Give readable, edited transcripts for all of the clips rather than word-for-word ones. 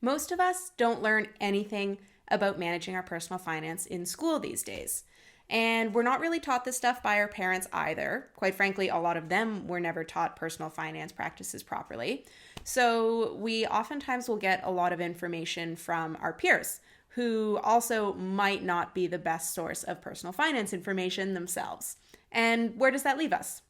Most of us don't learn anything about managing our personal finance in school these days. And we're not really taught this stuff by our parents either. Quite frankly, a lot of them were never taught personal finance practices properly. So we oftentimes will get a lot of information from our peers, who also might not be the best source of personal finance information themselves. And where does that leave us?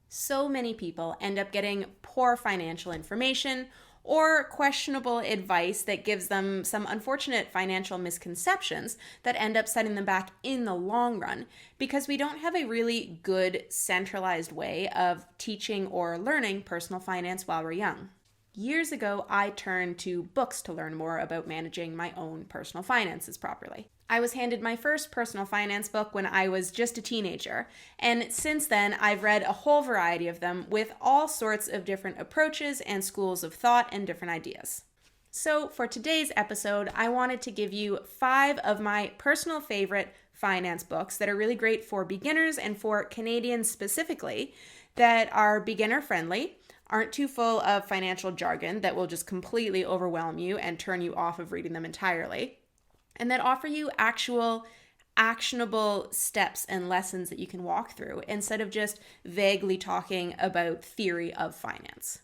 So many people end up getting poor financial information or questionable advice that gives them some unfortunate financial misconceptions that end up setting them back in the long run because we don't have a really good centralized way of teaching or learning personal finance while we're young. Years ago, I turned to books to learn more about managing my own personal finances properly. I was handed my first personal finance book when I was just a teenager, and since then I've read a whole variety of them with all sorts of different approaches and schools of thought and different ideas. So for today's episode, I wanted to give you 5 of my personal favorite finance books that are really great for beginners and for Canadians specifically, that are beginner friendly, aren't too full of financial jargon that will just completely overwhelm you and turn you off of reading them entirely, and that offer you actual actionable steps and lessons that you can walk through instead of just vaguely talking about theory of finance.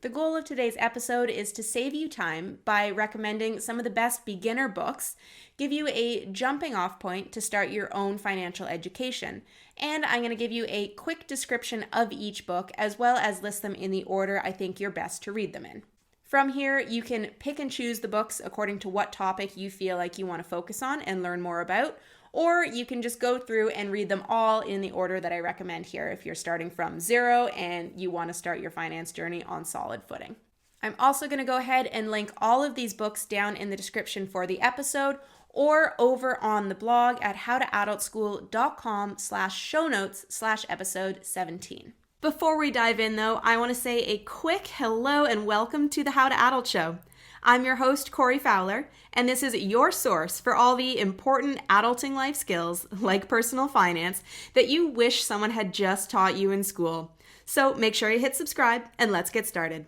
The goal of today's episode is to save you time by recommending some of the best beginner books, give you a jumping off point to start your own financial education, and I'm going to give you a quick description of each book as well as list them in the order I think you're best to read them in. From here, you can pick and choose the books according to what topic you feel like you want to focus on and learn more about, or you can just go through and read them all in the order that I recommend here if you're starting from zero and you want to start your finance journey on solid footing. I'm also going to go ahead and link all of these books down in the description for the episode or over on the blog at howtoadultschool.com/show-notes/episode 17. Before we dive in, though, I want to say a quick hello and welcome to the How to Adult Show. I'm your host, Corey Fowler, and this is your source for all the important adulting life skills, like personal finance, that you wish someone had just taught you in school. So make sure you hit subscribe, and let's get started.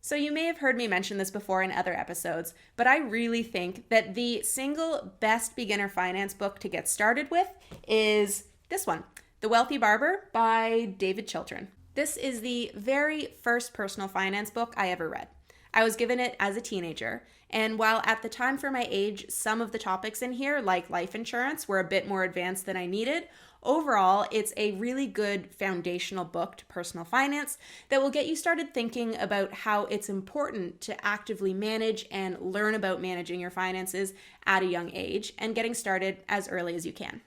So you may have heard me mention this before in other episodes, but I really think that the single best beginner finance book to get started with is this one, The Wealthy Barber by David Chiltern. This is the very first personal finance book I ever read. I was given it as a teenager, and while at the time for my age, some of the topics in here, like life insurance, were a bit more advanced than I needed, overall, it's a really good foundational book to personal finance that will get you started thinking about how it's important to actively manage and learn about managing your finances at a young age and getting started as early as you can.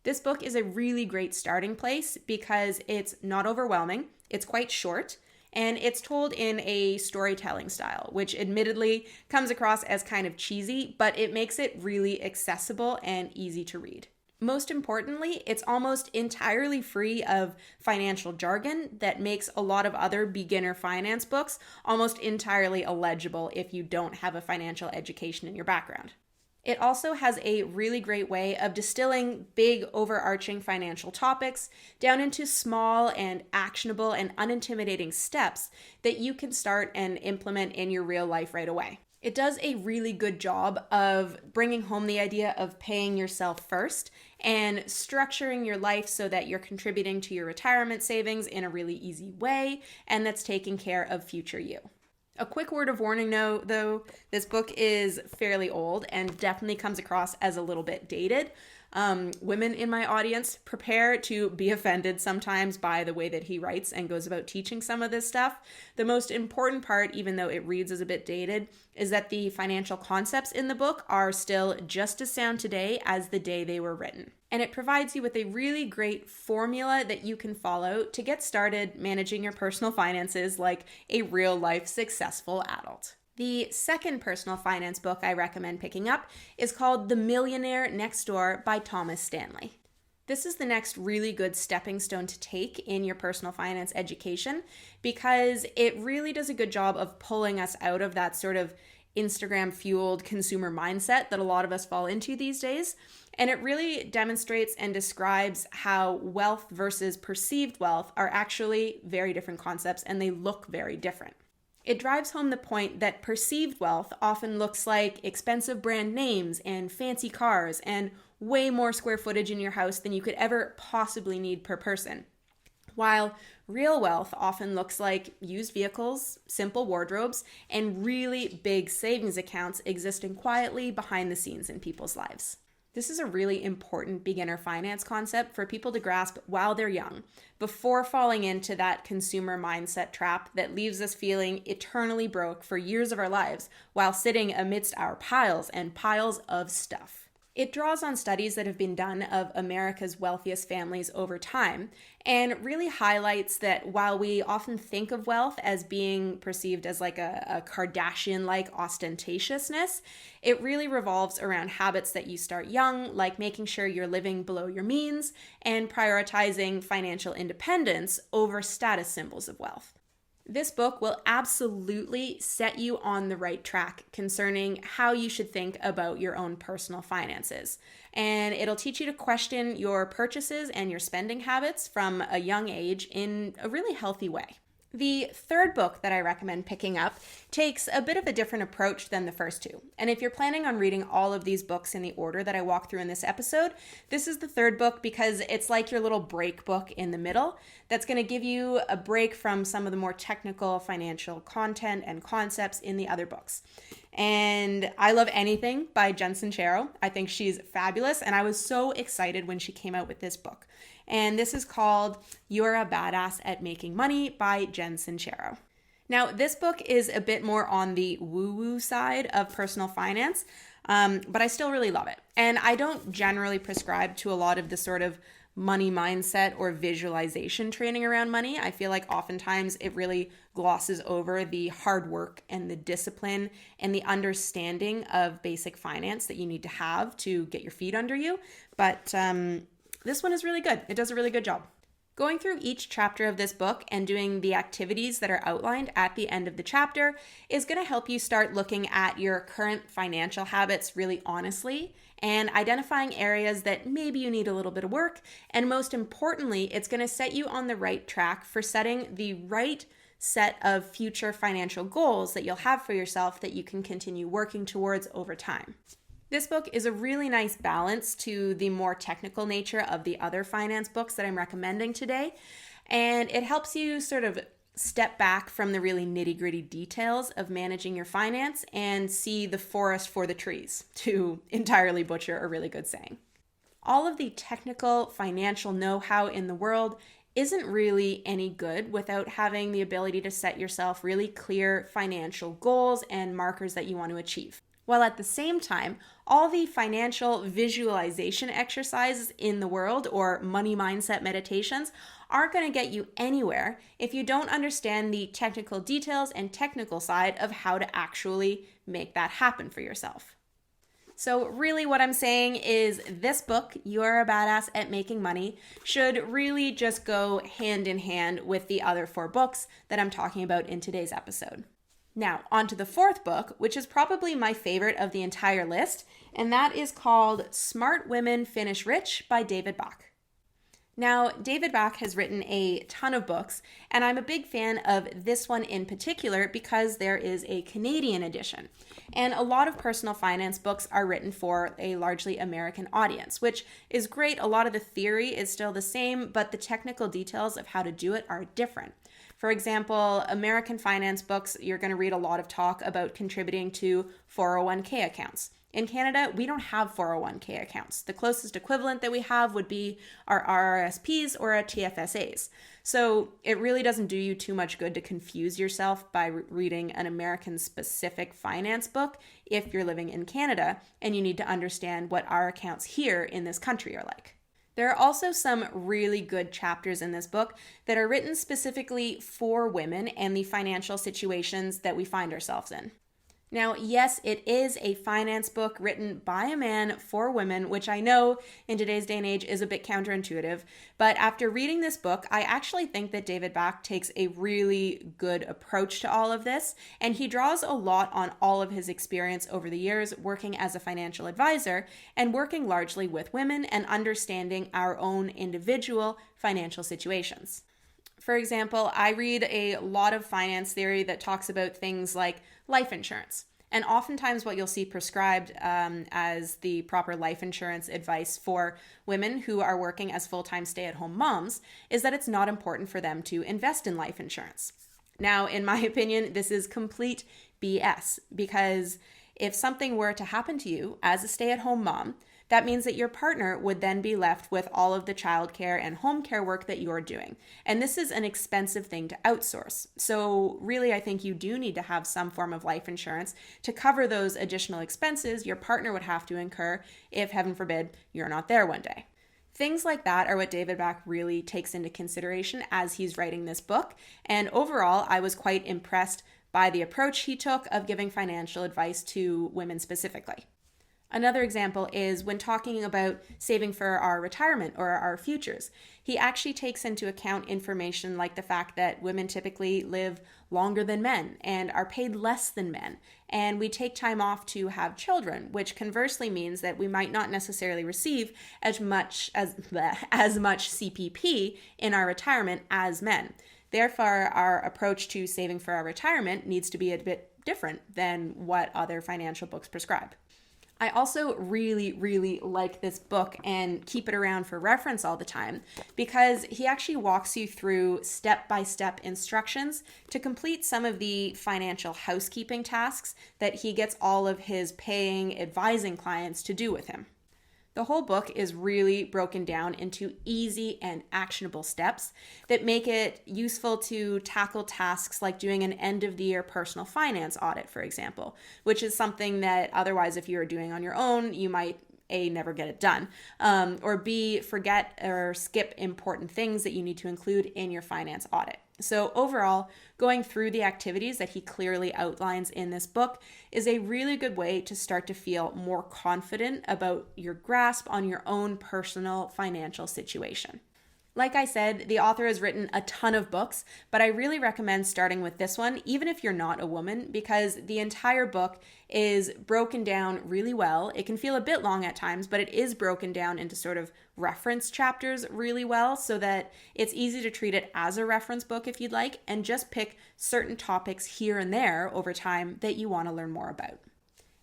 This book is a really great starting place because it's not overwhelming, it's quite short, and it's told in a storytelling style, which admittedly comes across as kind of cheesy, but it makes it really accessible and easy to read. Most importantly, it's almost entirely free of financial jargon that makes a lot of other beginner finance books almost entirely illegible if you don't have a financial education in your background. It also has a really great way of distilling big overarching financial topics down into small and actionable and unintimidating steps that you can start and implement in your real life right away. It does a really good job of bringing home the idea of paying yourself first and structuring your life so that you're contributing to your retirement savings in a really easy way and that's taking care of future you. A quick word of warning though, this book is fairly old and definitely comes across as a little bit dated. Women in my audience, prepare to be offended sometimes by the way that he writes and goes about teaching some of this stuff. The most important part, even though it reads as a bit dated, is that the financial concepts in the book are still just as sound today as the day they were written. And it provides you with a really great formula that you can follow to get started managing your personal finances like a real life successful adult. The second personal finance book I recommend picking up is called The Millionaire Next Door by Thomas Stanley. This is the next really good stepping stone to take in your personal finance education because it really does a good job of pulling us out of that sort of Instagram-fueled consumer mindset that a lot of us fall into these days. And it really demonstrates and describes how wealth versus perceived wealth are actually very different concepts and they look very different. It drives home the point that perceived wealth often looks like expensive brand names and fancy cars and way more square footage in your house than you could ever possibly need per person. While real wealth often looks like used vehicles, simple wardrobes, and really big savings accounts existing quietly behind the scenes in people's lives. This is a really important beginner finance concept for people to grasp while they're young, before falling into that consumer mindset trap that leaves us feeling eternally broke for years of our lives while sitting amidst our piles and piles of stuff. It draws on studies that have been done of America's wealthiest families over time and really highlights that while we often think of wealth as being perceived as like a Kardashian-like ostentatiousness, it really revolves around habits that you start young, like making sure you're living below your means and prioritizing financial independence over status symbols of wealth. This book will absolutely set you on the right track concerning how you should think about your own personal finances. And it'll teach you to question your purchases and your spending habits from a young age in a really healthy way. The third book that I recommend picking up takes a bit of a different approach than the first two. And if you're planning on reading all of these books in the order that I walk through in this episode, this is the third book because it's like your little break book in the middle that's going to give you a break from some of the more technical financial content and concepts in the other books. And I love anything by Jen Sincero. I think she's fabulous, and I was so excited when she came out with this book. And this is called You're a Badass at Making Money by Jen Sincero. Now, this book is a bit more on the woo-woo side of personal finance, but I still really love it. And I don't generally prescribe to a lot of the sort of money mindset or visualization training around money. I feel like oftentimes it really glosses over the hard work and the discipline and the understanding of basic finance that you need to have to get your feet under you. But this one is really good. It does a really good job. Going through each chapter of this book and doing the activities that are outlined at the end of the chapter is going to help you start looking at your current financial habits really honestly and identifying areas that maybe you need a little bit of work. And most importantly, it's going to set you on the right track for setting the right set of future financial goals that you'll have for yourself that you can continue working towards over time. This book is a really nice balance to the more technical nature of the other finance books that I'm recommending today, and it helps you sort of step back from the really nitty-gritty details of managing your finance and see the forest for the trees, to entirely butcher a really good saying. All of the technical financial know-how in the world isn't really any good without having the ability to set yourself really clear financial goals and markers that you want to achieve. While at the same time, all the financial visualization exercises in the world or money mindset meditations aren't going to get you anywhere if you don't understand the technical details and technical side of how to actually make that happen for yourself. So really what I'm saying is this book, You're a Badass at Making Money, should really just go hand in hand with the other 4 books that I'm talking about in today's episode. Now, on to the 4th book, which is probably my favorite of the entire list, and that is called Smart Women Finish Rich by David Bach. Now, David Bach has written a ton of books, and I'm a big fan of this one in particular because there is a Canadian edition. And a lot of personal finance books are written for a largely American audience, which is great. A lot of the theory is still the same, but the technical details of how to do it are different. For example, American finance books, you're going to read a lot of talk about contributing to 401k accounts. In Canada, we don't have 401k accounts. The closest equivalent that we have would be our RRSPs or our TFSAs. So it really doesn't do you too much good to confuse yourself by reading an American-specific finance book if you're living in Canada and you need to understand what our accounts here in this country are like. There are also some really good chapters in this book that are written specifically for women and the financial situations that we find ourselves in. Now, yes, it is a finance book written by a man for women, which I know in today's day and age is a bit counterintuitive. But after reading this book, I actually think that David Bach takes a really good approach to all of this. And he draws a lot on all of his experience over the years working as a financial advisor and working largely with women and understanding our own individual financial situations. For example, I read a lot of finance theory that talks about things like life insurance. And oftentimes what you'll see prescribed as the proper life insurance advice for women who are working as full-time stay-at-home moms is that it's not important for them to invest in life insurance. Now, in my opinion, this is complete BS, because if something were to happen to you as a stay-at-home mom, that means that your partner would then be left with all of the childcare and home care work that you're doing. And this is an expensive thing to outsource. So really, I think you do need to have some form of life insurance to cover those additional expenses your partner would have to incur if, heaven forbid, you're not there one day. Things like that are what David Back really takes into consideration as he's writing this book. And overall, I was quite impressed by the approach he took of giving financial advice to women specifically. Another example is when talking about saving for our retirement or our futures. He actually takes into account information like the fact that women typically live longer than men and are paid less than men. And we take time off to have children, which conversely means that we might not necessarily receive as much CPP in our retirement as men. Therefore, our approach to saving for our retirement needs to be a bit different than what other financial books prescribe. I also really, really like this book and keep it around for reference all the time because he actually walks you through step-by-step instructions to complete some of the financial housekeeping tasks that he gets all of his paying, advising clients to do with him. The whole book is really broken down into easy and actionable steps that make it useful to tackle tasks like doing an end-of-the-year personal finance audit, for example, which is something that otherwise, if you were doing on your own, you might A, never get it done, or B, forget or skip important things that you need to include in your finance audit. So overall, going through the activities that he clearly outlines in this book is a really good way to start to feel more confident about your grasp on your own personal financial situation. Like I said, the author has written a ton of books, but I really recommend starting with this one, even if you're not a woman, because the entire book is broken down really well. It can feel a bit long at times, but it is broken down into sort of reference chapters really well so that it's easy to treat it as a reference book if you'd like, and just pick certain topics here and there over time that you want to learn more about.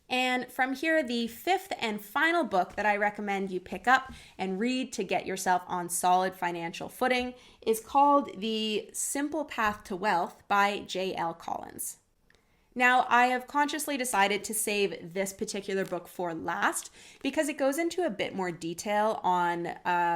And from here, the fifth and final book that I recommend you pick up and read to get yourself on solid financial footing is called The Simple Path to Wealth by J.L. Collins. Now, I have consciously decided to save this particular book for last because it goes into a bit more detail on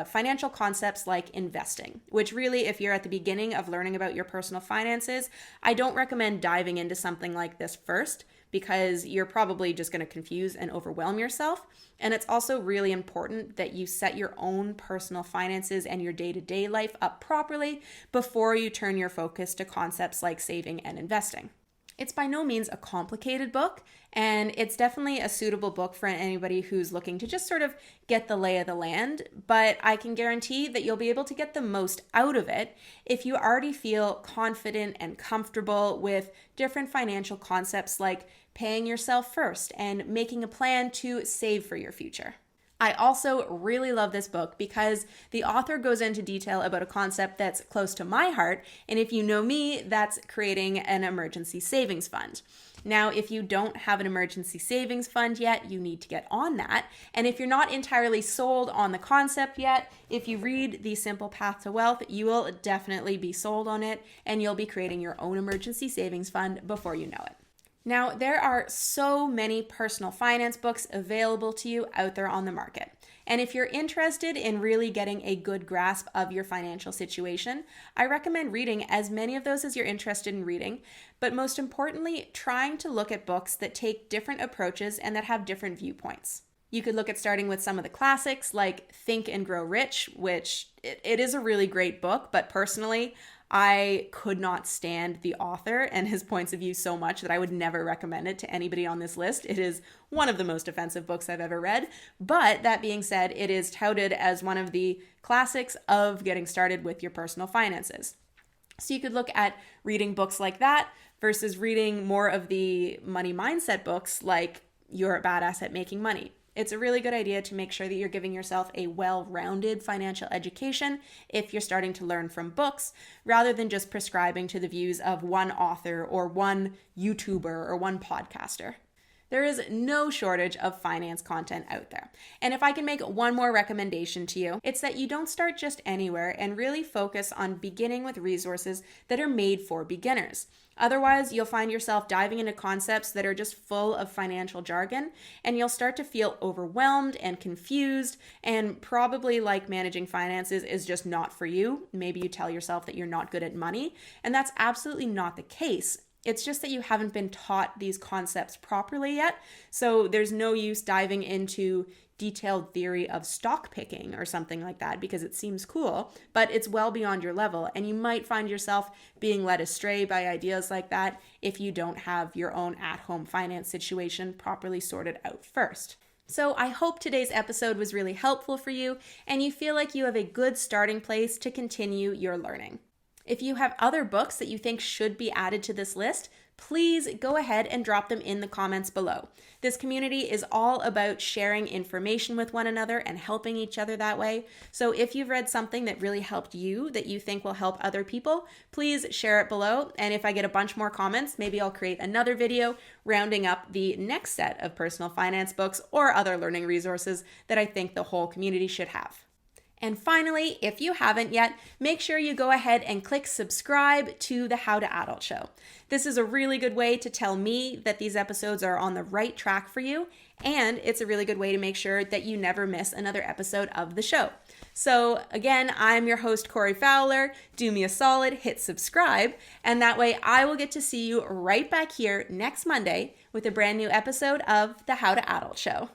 financial concepts like investing, which really, if you're at the beginning of learning about your personal finances, I don't recommend diving into something like this first because you're probably just going to confuse and overwhelm yourself. And it's also really important that you set your own personal finances and your day-to-day life up properly before you turn your focus to concepts like saving and investing. It's by no means a complicated book, and it's definitely a suitable book for anybody who's looking to just sort of get the lay of the land, but I can guarantee that you'll be able to get the most out of it if you already feel confident and comfortable with different financial concepts like paying yourself first and making a plan to save for your future. I also really love this book because the author goes into detail about a concept that's close to my heart, and if you know me, that's creating an emergency savings fund. Now, if you don't have an emergency savings fund yet, you need to get on that. And if you're not entirely sold on the concept yet, if you read The Simple Path to Wealth, you will definitely be sold on it, and you'll be creating your own emergency savings fund before you know it. Now, there are so many personal finance books available to you out there on the market. And if you're interested in really getting a good grasp of your financial situation, I recommend reading as many of those as you're interested in reading, but most importantly, trying to look at books that take different approaches and that have different viewpoints. You could look at starting with some of the classics like Think and Grow Rich, which it is a really great book, but personally, I could not stand the author and his points of view so much that I would never recommend it to anybody on this list. It is one of the most offensive books I've ever read. But that being said, it is touted as one of the classics of getting started with your personal finances. So you could look at reading books like that versus reading more of the money mindset books like You're a Badass at Making Money. It's a really good idea to make sure that you're giving yourself a well-rounded financial education if you're starting to learn from books, rather than just prescribing to the views of one author or one YouTuber or one podcaster. There is no shortage of finance content out there. And if I can make one more recommendation to you, it's that you don't start just anywhere and really focus on beginning with resources that are made for beginners. Otherwise, you'll find yourself diving into concepts that are just full of financial jargon, and you'll start to feel overwhelmed and confused, and probably like managing finances is just not for you. Maybe you tell yourself that you're not good at money, and that's absolutely not the case. It's just that you haven't been taught these concepts properly yet, so there's no use diving into detailed theory of stock picking or something like that because it seems cool, but it's well beyond your level, and you might find yourself being led astray by ideas like that if you don't have your own at-home finance situation properly sorted out first. So I hope today's episode was really helpful for you, and you feel like you have a good starting place to continue your learning. If you have other books that you think should be added to this list, please go ahead and drop them in the comments below. This community is all about sharing information with one another and helping each other that way. So if you've read something that really helped you that you think will help other people, please share it below. And if I get a bunch more comments, maybe I'll create another video rounding up the next set of personal finance books or other learning resources that I think the whole community should have. And finally, if you haven't yet, make sure you go ahead and click subscribe to the How to Adult Show. This is a really good way to tell me that these episodes are on the right track for you, and it's a really good way to make sure that you never miss another episode of the show. So again, I'm your host, Corey Fowler. Do me a solid, hit subscribe, and that way I will get to see you right back here next Monday with a brand new episode of the How to Adult Show.